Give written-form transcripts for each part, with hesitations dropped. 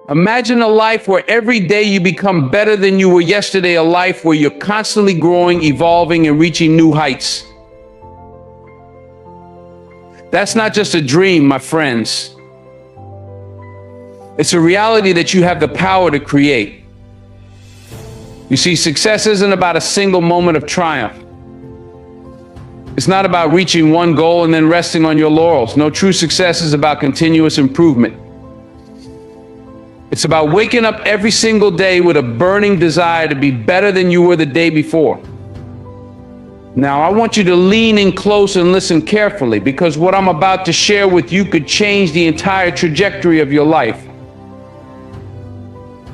Imagine a life where every day you become better than you were yesterday, a life where you're constantly growing, evolving, and reaching new heights. That's not just a dream, my friends. It's a reality that you have the power to create. You see, success isn't about a single moment of triumph. It's not about reaching one goal and then resting on your laurels. No, true success is about continuous improvement. It's about waking up every single day with a burning desire to be better than you were the day before. Now, I want you to lean in close and listen carefully, because what I'm about to share with you could change the entire trajectory of your life.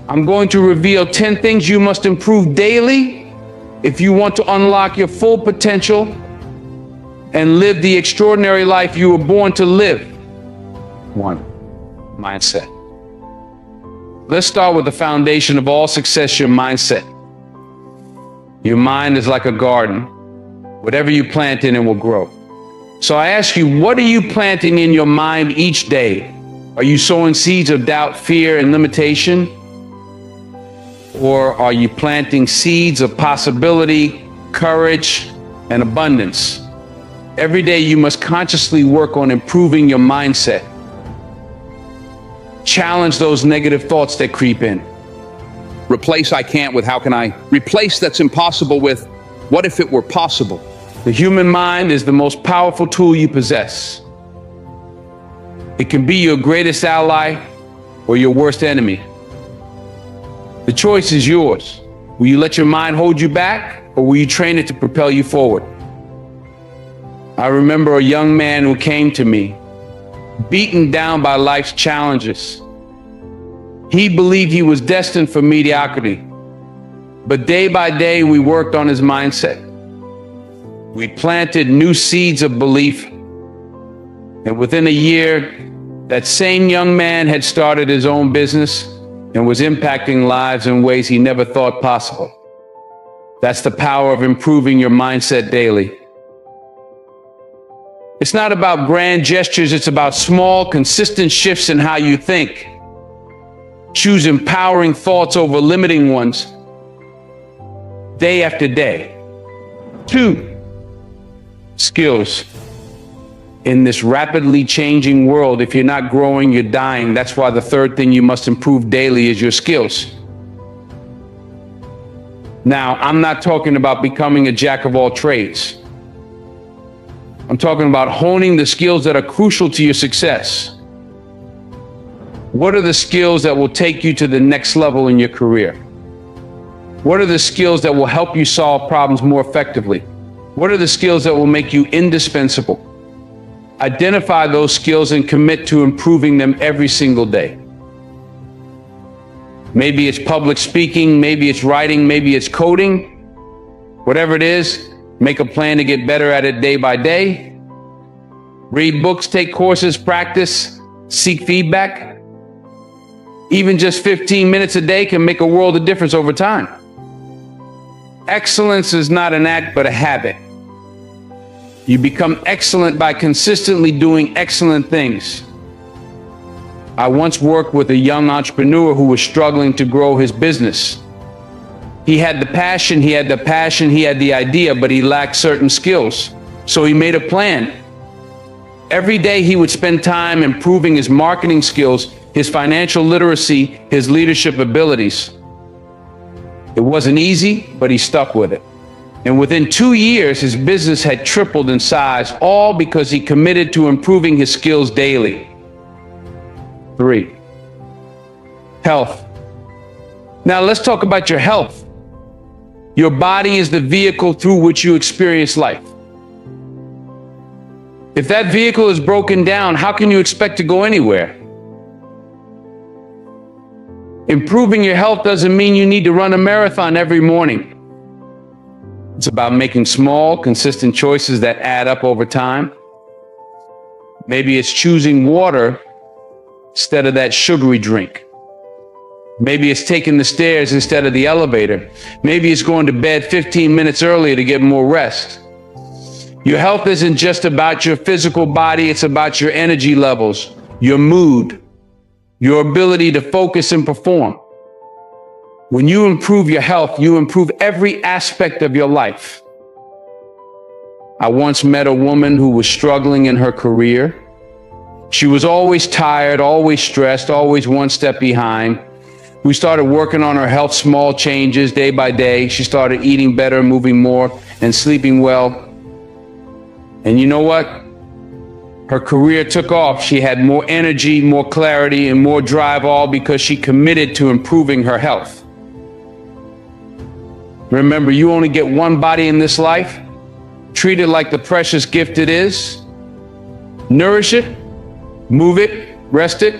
I'm going to reveal 10 things you must improve daily if you want to unlock your full potential and live the extraordinary life you were born to live. 1, mindset. Let's start with the foundation of all success, your mindset. Your mind is like a garden. Whatever you plant in it will grow. So I ask you, what are you planting in your mind each day? Are you sowing seeds of doubt, fear, and limitation? Or are you planting seeds of possibility, courage, and abundance? Every day you must consciously work on improving your mindset. Challenge those negative thoughts that creep in. Replace I can't with how can I? Replace that's impossible with what if it were possible? The human mind is the most powerful tool you possess. It can be your greatest ally or your worst enemy. The choice is yours. Will you let your mind hold you back, or will you train it to propel you forward? I remember a young man who came to me, beaten down by life's challenges. He believed he was destined for mediocrity, but day by day we worked on his mindset. We planted new seeds of belief, and within a year, that same young man had started his own business and was impacting lives in ways he never thought possible. That's the power of improving your mindset daily. It's not about grand gestures, it's about small, consistent shifts in how you think. Choose empowering thoughts over limiting ones, day after day. 2, skills. In this rapidly changing world, if you're not growing, you're dying. That's why the third thing you must improve daily is your skills. Now, I'm not talking about becoming a jack of all trades. I'm talking about honing the skills that are crucial to your success. What are the skills that will take you to the next level in your career? What are the skills that will help you solve problems more effectively? What are the skills that will make you indispensable? Identify those skills and commit to improving them every single day. Maybe it's public speaking, maybe it's writing, maybe it's coding. Whatever it is, make a plan to get better at it day by day. Read books, take courses, practice, seek feedback. Even just 15 minutes a day can make a world of difference over time. Excellence is not an act, but a habit. You become excellent by consistently doing excellent things. I once worked with a young entrepreneur who was struggling to grow his business. He had the passion, he had the idea, but he lacked certain skills. So he made a plan. Every day he would spend time improving his marketing skills, his financial literacy, his leadership abilities. It wasn't easy, but he stuck with it. And within 2 years, his business had tripled in size, all because he committed to improving his skills daily. 3, health. Now let's talk about your health. Your body is the vehicle through which you experience life. If that vehicle is broken down, how can you expect to go anywhere? Improving your health doesn't mean you need to run a marathon every morning. It's about making small, consistent choices that add up over time. Maybe it's choosing water instead of that sugary drink. Maybe it's taking the stairs instead of the elevator. Maybe it's going to bed 15 minutes earlier to get more rest. Your health isn't just about your physical body, it's about your energy levels, your mood, your ability to focus and perform. When you improve your health, you improve every aspect of your life. I once met a woman who was struggling in her career. She was always tired, always stressed, always one step behind. We started working on her health, small changes day by day. She started eating better, moving more, and sleeping well. And you know what? Her career took off. She had more energy, more clarity, and more drive, all because she committed to improving her health. Remember, you only get one body in this life. Treat it like the precious gift it is. Nourish it, move it, rest it.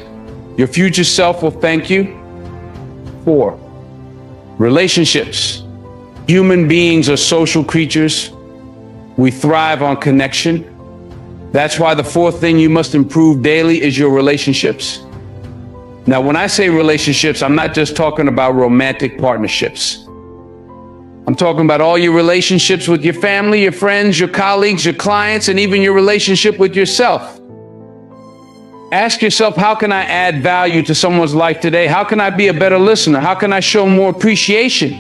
Your future self will thank you. 4, relationships. Human beings are social creatures. We thrive on connection. That's why the 4th thing you must improve daily is your relationships. Now, when I say relationships, I'm not just talking about romantic partnerships. I'm talking about all your relationships with your family, your friends, your colleagues, your clients, and even your relationship with yourself. Ask yourself, how can I add value to someone's life today? How can I be a better listener? How can I show more appreciation?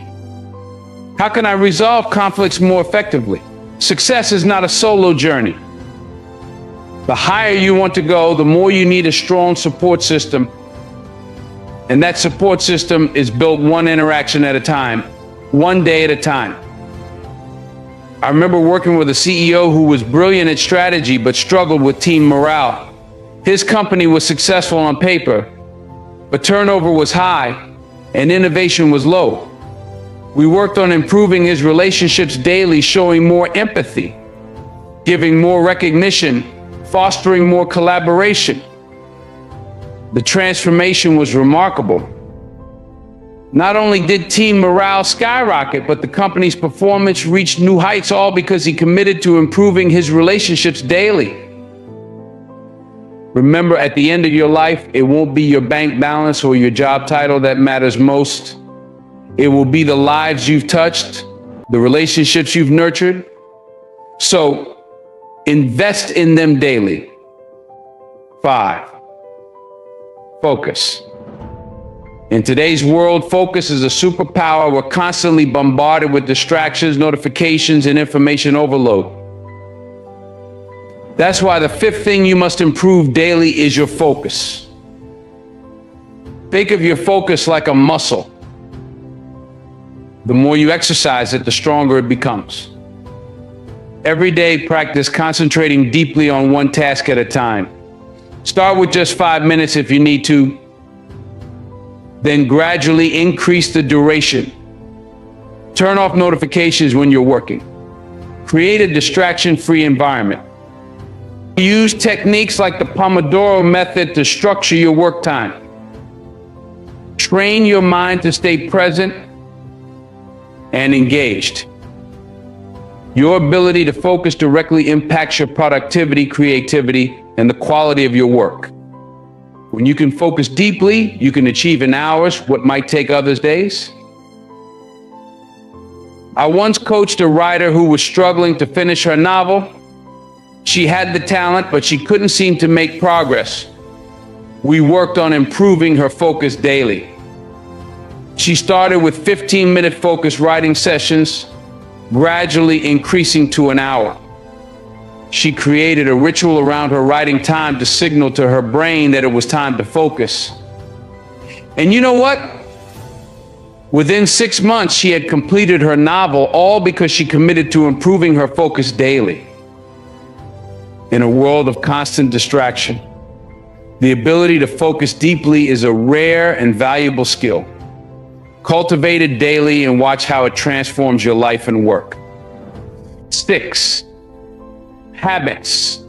How can I resolve conflicts more effectively? Success is not a solo journey. The higher you want to go, the more you need a strong support system. And that support system is built one interaction at a time, one day at a time. I remember working with a CEO who was brilliant at strategy, but struggled with team morale. His company was successful on paper, but turnover was high and innovation was low. We worked on improving his relationships daily, showing more empathy, giving more recognition, fostering more collaboration. The transformation was remarkable. Not only did team morale skyrocket, but the company's performance reached new heights, all because he committed to improving his relationships daily. Remember, at the end of your life, it won't be your bank balance or your job title that matters most. It will be the lives you've touched, the relationships you've nurtured. So invest in them daily. 5, focus. In today's world, focus is a superpower. We're constantly bombarded with distractions, notifications, and information overload. That's why the 5th thing you must improve daily is your focus. Think of your focus like a muscle. The more you exercise it, the stronger it becomes. Every day, practice concentrating deeply on one task at a time. Start with just 5 minutes if you need to. Then gradually increase the duration. Turn off notifications when you're working. Create a distraction-free environment. Use techniques like the Pomodoro method to structure your work time. Train your mind to stay present and engaged. Your ability to focus directly impacts your productivity, creativity, and the quality of your work. When you can focus deeply, you can achieve in hours what might take others days. I once coached a writer who was struggling to finish her novel. She had the talent, but she couldn't seem to make progress. We worked on improving her focus daily. She started with 15-minute focus writing sessions, gradually increasing to an hour. She created a ritual around her writing time to signal to her brain that it was time to focus. And you know what? Within 6 months, she had completed her novel, all because she committed to improving her focus daily. In a world of constant distraction, the ability to focus deeply is a rare and valuable skill. Cultivate it daily and watch how it transforms your life and work. 6, habits.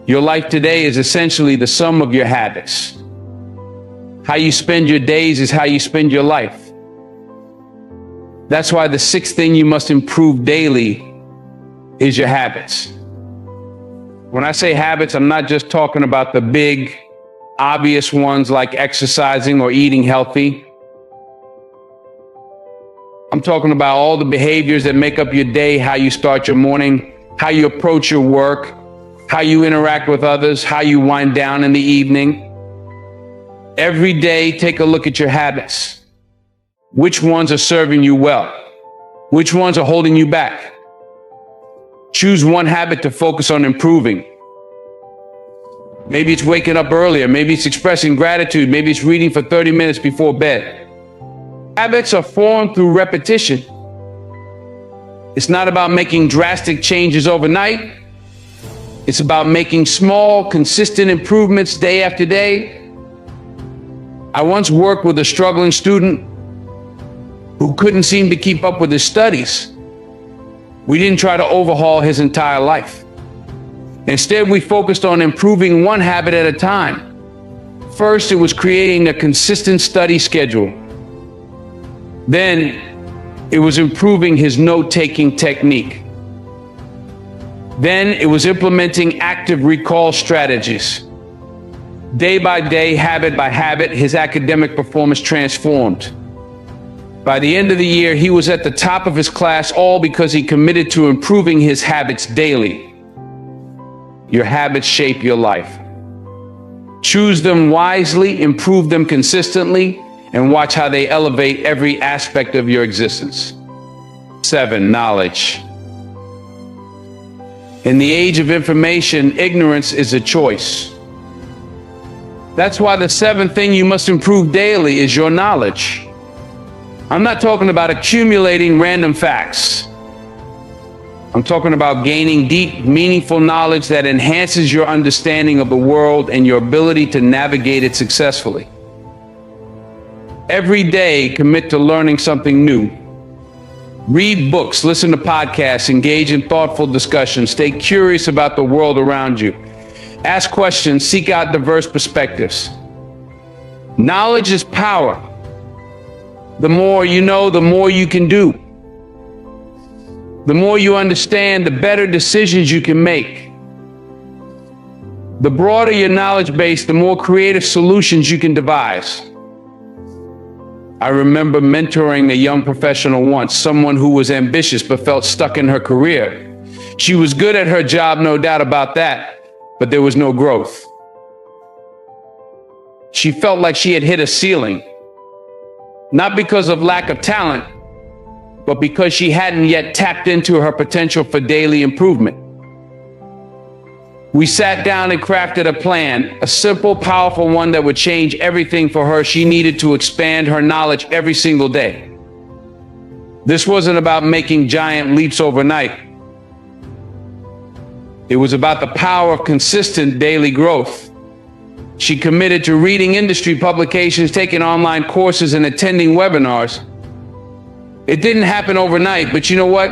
Your life today is essentially the sum of your habits. How you spend your days is how you spend your life. That's why the 6th thing you must improve daily is your habits. When I say habits, I'm not just talking about the big, obvious ones like exercising or eating healthy. I'm talking about all the behaviors that make up your day, how you start your morning, how you approach your work, how you interact with others, how you wind down in the evening. Every day, take a look at your habits. Which ones are serving you well? Which ones are holding you back? Choose one habit to focus on improving. Maybe it's waking up earlier. Maybe it's expressing gratitude. Maybe it's reading for 30 minutes before bed. Habits are formed through repetition. It's not about making drastic changes overnight. It's about making small, consistent improvements day after day. I once worked with a struggling student who couldn't seem to keep up with his studies. We didn't try to overhaul his entire life. Instead, we focused on improving one habit at a time. First, it was creating a consistent study schedule. Then, it was improving his note-taking technique. Then, it was implementing active recall strategies. Day by day, habit by habit, his academic performance transformed. By the end of the year, he was at the top of his class, all because he committed to improving his habits daily. Your habits shape your life. Choose them wisely, improve them consistently, and watch how they elevate every aspect of your existence. 7, knowledge. In the age of information, ignorance is a choice. That's why the 7th thing you must improve daily is your knowledge. I'm not talking about accumulating random facts. I'm talking about gaining deep, meaningful knowledge that enhances your understanding of the world and your ability to navigate it successfully. Every day, commit to learning something new. Read books, listen to podcasts, engage in thoughtful discussions, stay curious about the world around you. Ask questions, seek out diverse perspectives. Knowledge is power. The more you know, the more you can do. The more you understand, the better decisions you can make. The broader your knowledge base, the more creative solutions you can devise. I remember mentoring a young professional once, someone who was ambitious but felt stuck in her career. She was good at her job, no doubt about that, but there was no growth. She felt like she had hit a ceiling, not because of lack of talent, but because she hadn't yet tapped into her potential for daily improvement. We sat down and crafted a plan, a simple, powerful one that would change everything for her. She needed to expand her knowledge every single day. This wasn't about making giant leaps overnight. It was about the power of consistent daily growth. She committed to reading industry publications, taking online courses, and attending webinars. It didn't happen overnight, but you know what?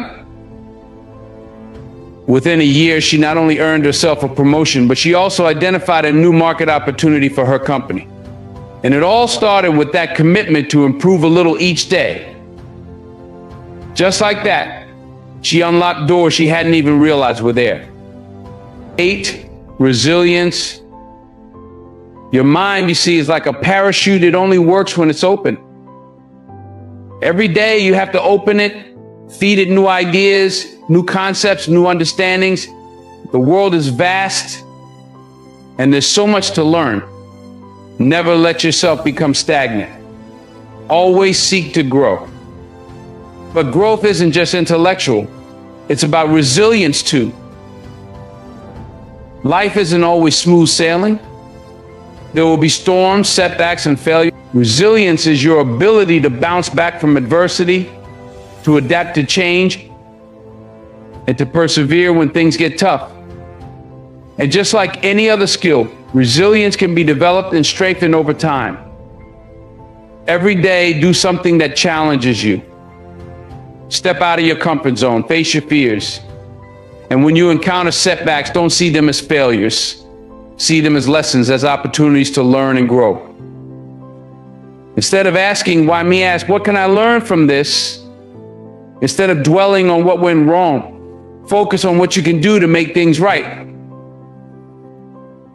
Within a year, she not only earned herself a promotion, but she also identified a new market opportunity for her company. And it all started with that commitment to improve a little each day. Just like that, she unlocked doors she hadn't even realized were there. 8, resilience. Your mind, you see, is like a parachute. It only works when it's open. Every day you have to open it, feed it new ideas, new concepts, new understandings. The world is vast and there's so much to learn. Never let yourself become stagnant. Always seek to grow. But growth isn't just intellectual. It's about resilience too. Life isn't always smooth sailing. There will be storms, setbacks, and failure. Resilience is your ability to bounce back from adversity, to adapt to change, and to persevere when things get tough. And just like any other skill, resilience can be developed and strengthened over time. Every day, do something that challenges you. Step out of your comfort zone, face your fears. And when you encounter setbacks, don't see them as failures. See them as lessons, as opportunities to learn and grow. Instead of asking, why me, ask, what can I learn from this? Instead of dwelling on what went wrong, focus on what you can do to make things right.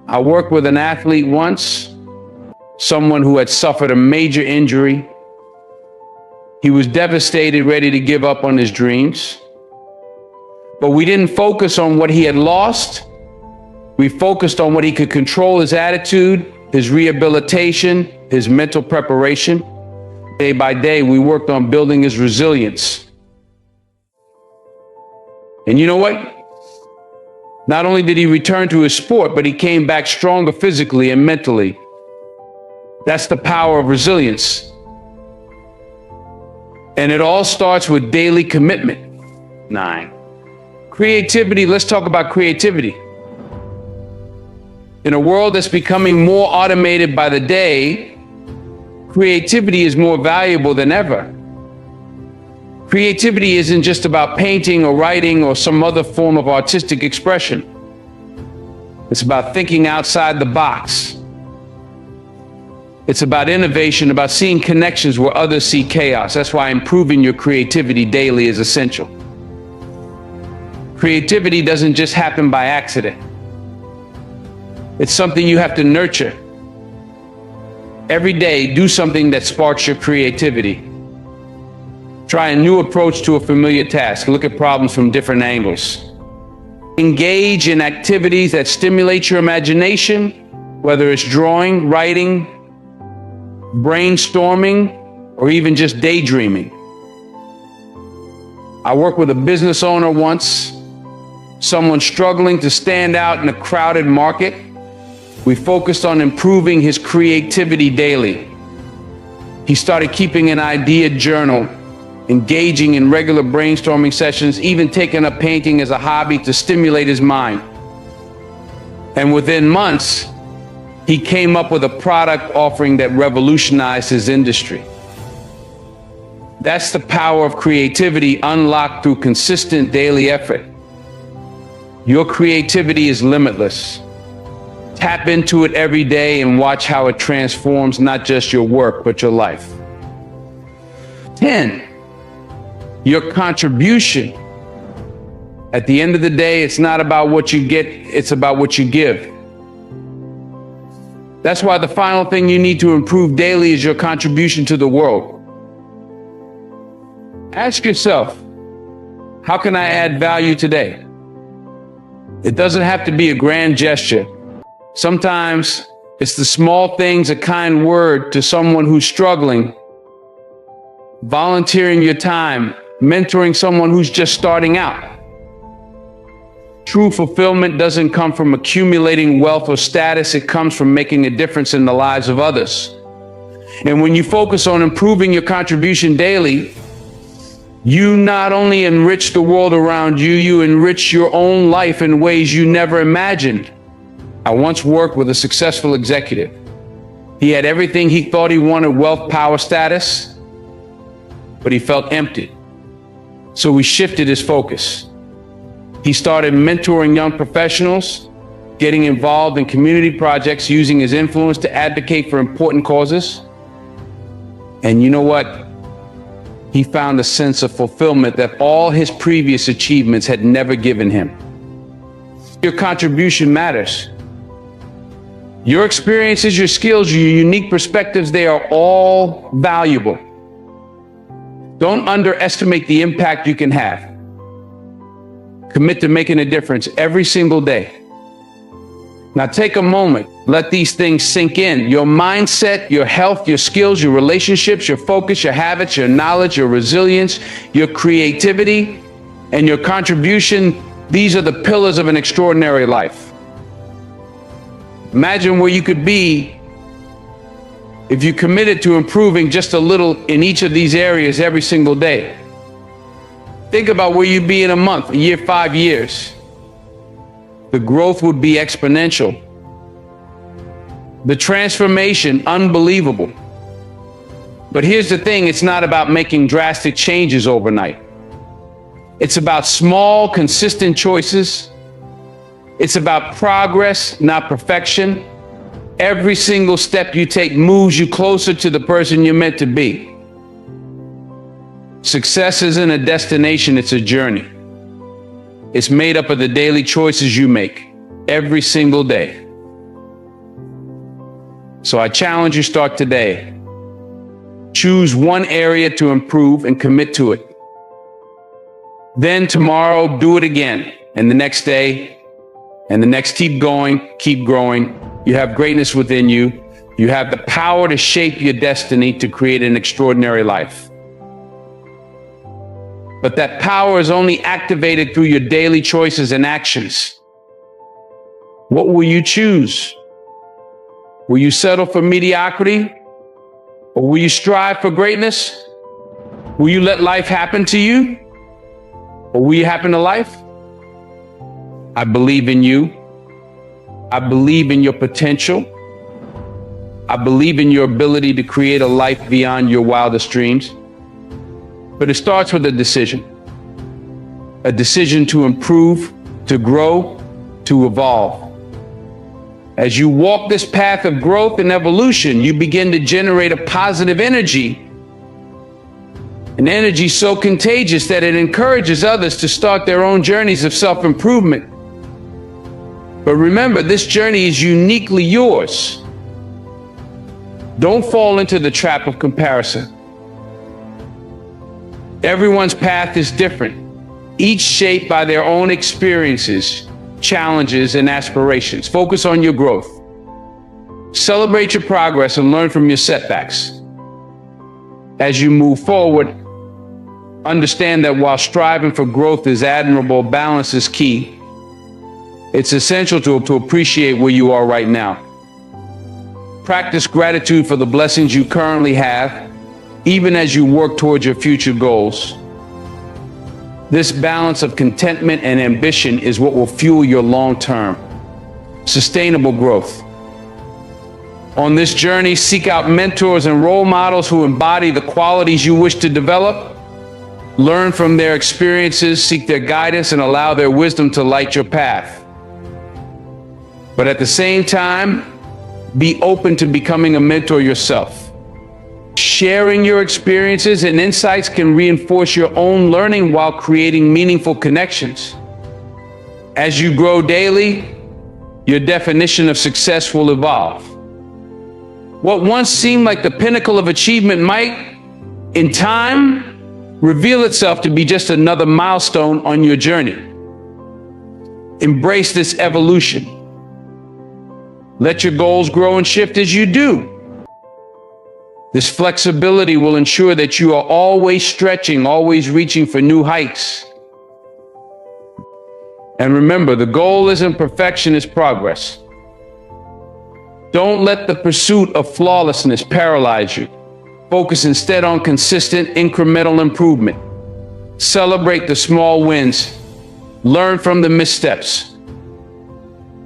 I worked with an athlete once, someone who had suffered a major injury. He was devastated, ready to give up on his dreams. But we didn't focus on what he had lost. We focused on what he could control, his attitude, his rehabilitation, his mental preparation. Day by day, we worked on building his resilience. And you know what? Not only did he return to his sport, but he came back stronger physically and mentally. That's the power of resilience. And it all starts with daily commitment. 9. Creativity. Let's talk about creativity. In a world that's becoming more automated by the day, creativity is more valuable than ever. Creativity isn't just about painting or writing or some other form of artistic expression. It's about thinking outside the box. It's about innovation, about seeing connections where others see chaos. That's why improving your creativity daily is essential. Creativity doesn't just happen by accident. It's something you have to nurture. Every day, do something that sparks your creativity. Try a new approach to a familiar task. Look at problems from different angles. Engage in activities that stimulate your imagination, whether it's drawing, writing, brainstorming, or even just daydreaming. I worked with a business owner once, someone struggling to stand out in a crowded market. We focused on improving his creativity daily. He started keeping an idea journal, engaging in regular brainstorming sessions, even taking up painting as a hobby to stimulate his mind. And within months, he came up with a product offering that revolutionized his industry. That's the power of creativity unlocked through consistent daily effort. Your creativity is limitless. Tap into it every day and watch how it transforms not just your work, but your life. 10. Your contribution. At the end of the day, it's not about what you get, it's about what you give. That's why the final thing you need to improve daily is your contribution to the world. Ask yourself, how can I add value today? It doesn't have to be a grand gesture. Sometimes it's the small things, a kind word to someone who's struggling, volunteering your time, mentoring someone who's just starting out. True fulfillment doesn't come from accumulating wealth or status. It comes from making a difference in the lives of others. And when you focus on improving your contribution daily, you not only enrich the world around you, you enrich your own life in ways you never imagined. I once worked with a successful executive. He had everything he thought he wanted: wealth, power, status, but he felt empty. So we shifted his focus. He started mentoring young professionals, getting involved in community projects, using his influence to advocate for important causes. And you know what? He found a sense of fulfillment that all his previous achievements had never given him. Your contribution matters. Your experiences, your skills, your unique perspectives, they are all valuable. Don't underestimate the impact you can have. Commit to making a difference every single day. Now take a moment, let these things sink in. Your mindset, your health, your skills, your relationships, your focus, your habits, your knowledge, your resilience, your creativity, and your contribution. These are the pillars of an extraordinary life. Imagine where you could be if you committed to improving just a little in each of these areas every single day. Think about where you'd be in a month, a year, 5 years. The growth would be exponential. The transformation, unbelievable. But here's the thing, it's not about making drastic changes overnight. It's about small, consistent choices. It's about progress, not perfection. Every single step you take moves you closer to the person you're meant to be. Success isn't a destination, it's a journey. It's made up of the daily choices you make every single day. So I challenge you, start today. Choose one area to improve and commit to it. Then tomorrow, do it again. And the next day, and the next, keep going, keep growing. You have greatness within you. You have the power to shape your destiny to create an extraordinary life. But that power is only activated through your daily choices and actions. What will you choose? Will you settle for mediocrity? Or will you strive for greatness? Will you let life happen to you? Or will you happen to life? I believe in you. I believe in your potential. I believe in your ability to create a life beyond your wildest dreams. But it starts with a decision to improve, to grow, to evolve. As you walk this path of growth and evolution, you begin to generate a positive energy, an energy so contagious that it encourages others to start their own journeys of self-improvement. But remember, this journey is uniquely yours. Don't fall into the trap of comparison. Everyone's path is different, each shaped by their own experiences, challenges, and aspirations. Focus on your growth. Celebrate your progress and learn from your setbacks. As you move forward, understand that while striving for growth is admirable, balance is key. It's essential to appreciate where you are right now. Practice gratitude for the blessings you currently have, even as you work towards your future goals. This balance of contentment and ambition is what will fuel your long-term, sustainable growth. On this journey, seek out mentors and role models who embody the qualities you wish to develop. Learn from their experiences, seek their guidance, and allow their wisdom to light your path. But at the same time, be open to becoming a mentor yourself. Sharing your experiences and insights can reinforce your own learning while creating meaningful connections. As you grow daily, your definition of success will evolve. What once seemed like the pinnacle of achievement might, in time, reveal itself to be just another milestone on your journey. Embrace this evolution. Let your goals grow and shift as you do. This flexibility will ensure that you are always stretching, always reaching for new heights. And remember, the goal isn't perfection, it's progress. Don't let the pursuit of flawlessness paralyze you. Focus instead on consistent, incremental improvement. Celebrate the small wins. Learn from the missteps.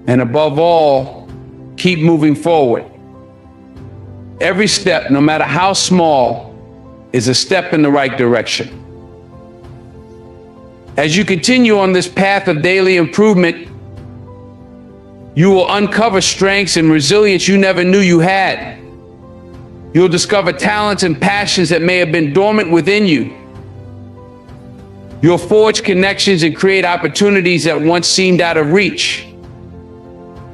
And above all, keep moving forward. Every step, no matter how small, is a step in the right direction. As you continue on this path of daily improvement, you will uncover strengths and resilience you never knew you had. You'll discover talents and passions that may have been dormant within you. You'll forge connections and create opportunities that once seemed out of reach.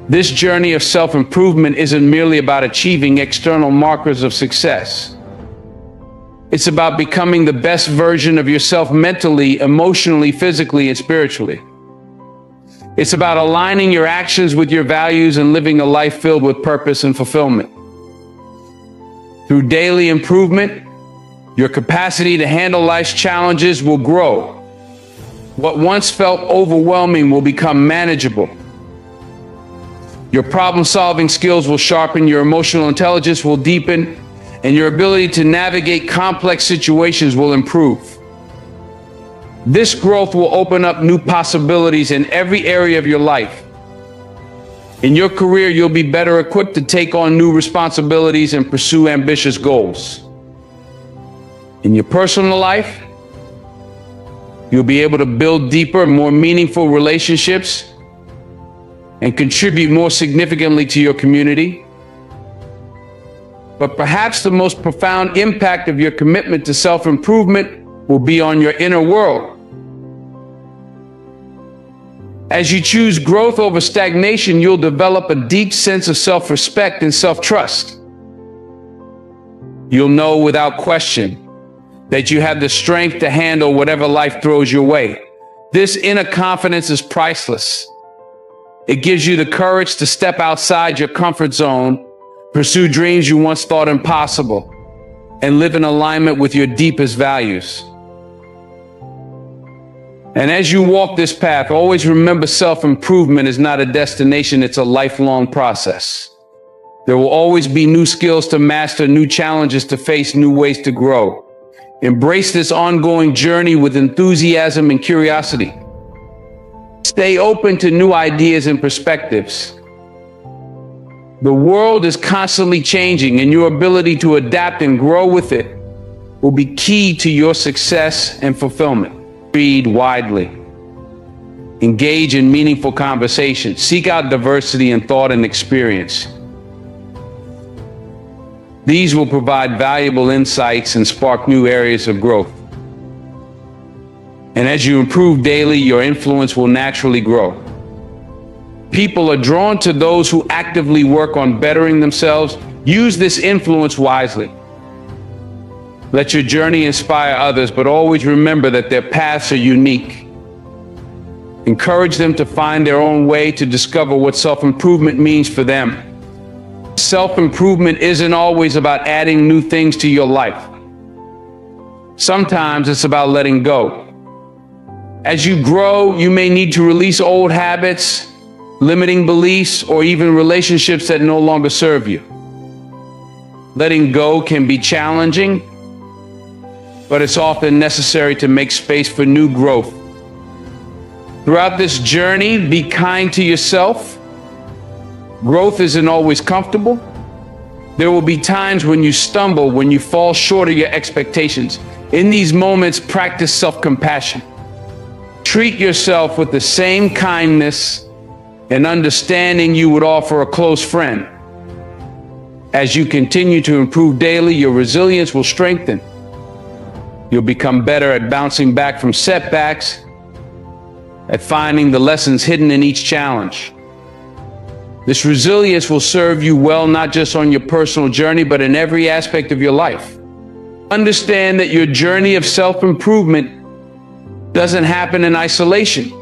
This journey of self-improvement isn't merely about achieving external markers of success. It's about becoming the best version of yourself mentally, emotionally, physically, and spiritually. It's about aligning your actions with your values and living a life filled with purpose and fulfillment. Through daily improvement, your capacity to handle life's challenges will grow. What once felt overwhelming will become manageable. Your problem-solving skills will sharpen, your emotional intelligence will deepen, and your ability to navigate complex situations will improve. This growth will open up new possibilities in every area of your life. In your career, you'll be better equipped to take on new responsibilities and pursue ambitious goals. In your personal life, you'll be able to build deeper, more meaningful relationships and contribute more significantly to your community. But perhaps the most profound impact of your commitment to self-improvement will be on your inner world. As you choose growth over stagnation, you'll develop a deep sense of self-respect and self-trust. You'll know without question that you have the strength to handle whatever life throws your way. This inner confidence is priceless. It gives you the courage to step outside your comfort zone, Pursue dreams you once thought impossible, and live in alignment with your deepest values. And as you walk this path, always remember self-improvement is not a destination, it's a lifelong process. There will always be new skills to master, new challenges to face, new ways to grow. Embrace this ongoing journey with enthusiasm and curiosity. Stay open to new ideas and perspectives. The world is constantly changing, and your ability to adapt and grow with it will be key to your success and fulfillment. Read widely. Engage in meaningful conversations. Seek out diversity in thought and experience. These will provide valuable insights and spark new areas of growth. And as you improve daily, your influence will naturally grow. People are drawn to those who actively work on bettering themselves. Use this influence wisely. Let your journey inspire others, but always remember that their paths are unique. Encourage them to find their own way to discover what self-improvement means for them. Self-improvement isn't always about adding new things to your life. Sometimes it's about letting go. As you grow, you may need to release old habits, limiting beliefs, or even relationships that no longer serve you. Letting go can be challenging, but it's often necessary to make space for new growth. Throughout this journey, be kind to yourself. Growth isn't always comfortable. There will be times when you stumble, when you fall short of your expectations. In these moments, practice self-compassion. Treat yourself with the same kindness and understanding you would offer a close friend. As you continue to improve daily, your resilience will strengthen. You'll become better at bouncing back from setbacks, at finding the lessons hidden in each challenge. This resilience will serve you well, not just on your personal journey, but in every aspect of your life. Understand that your journey of self-improvement doesn't happen in isolation.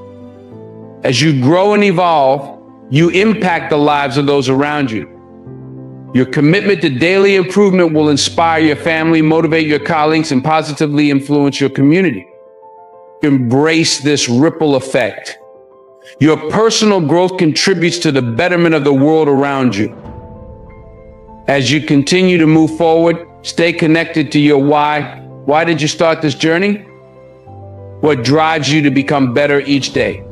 As you grow and evolve, you impact the lives of those around you. Your commitment to daily improvement will inspire your family, motivate your colleagues, and positively influence your community. Embrace this ripple effect. Your personal growth contributes to the betterment of the world around you. As you continue to move forward, stay connected to your why. Why did you start this journey? What drives you to become better each day?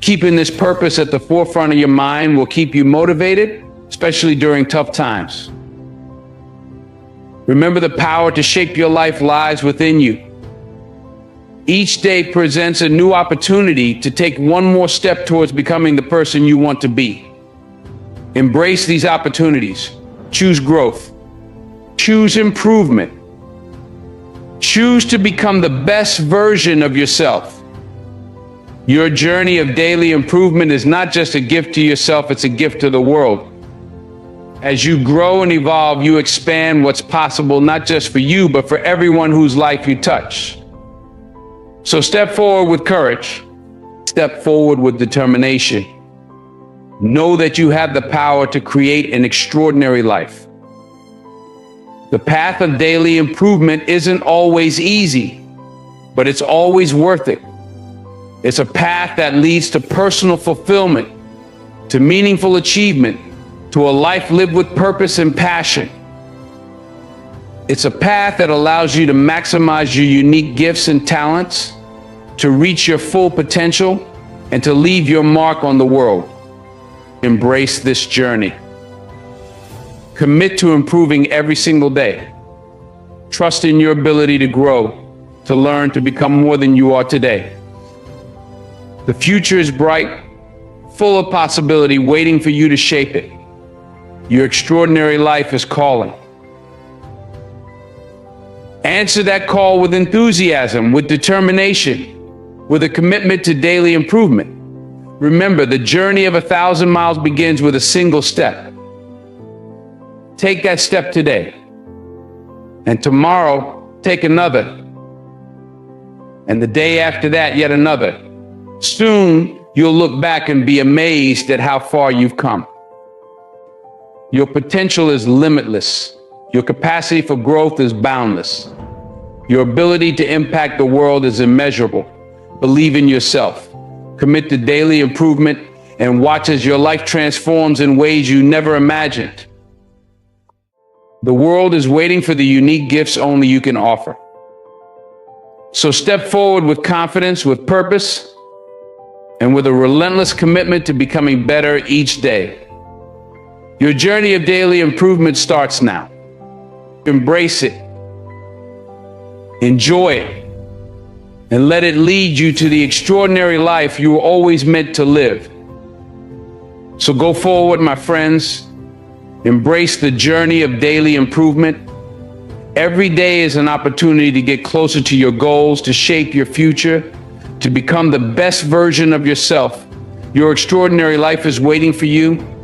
Keeping this purpose at the forefront of your mind will keep you motivated, especially during tough times. Remember, the power to shape your life lies within you. Each day presents a new opportunity to take one more step towards becoming the person you want to be. Embrace these opportunities. Choose growth. Choose improvement. Choose to become the best version of yourself. Your journey of daily improvement is not just a gift to yourself, it's a gift to the world. As you grow and evolve, you expand what's possible, not just for you, but for everyone whose life you touch. So step forward with courage. Step forward with determination. Know that you have the power to create an extraordinary life. The path of daily improvement isn't always easy, but it's always worth it. It's a path that leads to personal fulfillment, to meaningful achievement, to a life lived with purpose and passion. It's a path that allows you to maximize your unique gifts and talents, to reach your full potential, and to leave your mark on the world. Embrace this journey. Commit to improving every single day. Trust in your ability to grow, to learn, to become more than you are today. The future is bright, full of possibility, waiting for you to shape it. Your extraordinary life is calling. Answer that call with enthusiasm, with determination, with a commitment to daily improvement. Remember, the journey of 1,000 miles begins with a single step. Take that step today, and tomorrow, take another, and the day after that, yet another. Soon, you'll look back and be amazed at how far you've come. Your potential is limitless. Your capacity for growth is boundless. Your ability to impact the world is immeasurable. Believe in yourself. Commit to daily improvement and watch as your life transforms in ways you never imagined. The world is waiting for the unique gifts only you can offer. So step forward with confidence, with purpose, and with a relentless commitment to becoming better each day. Your journey of daily improvement starts now. Embrace it, enjoy it, and let it lead you to the extraordinary life you were always meant to live. So go forward, my friends. Embrace the journey of daily improvement. Every day is an opportunity to get closer to your goals, to shape your future, to become the best version of yourself. Your extraordinary life is waiting for you.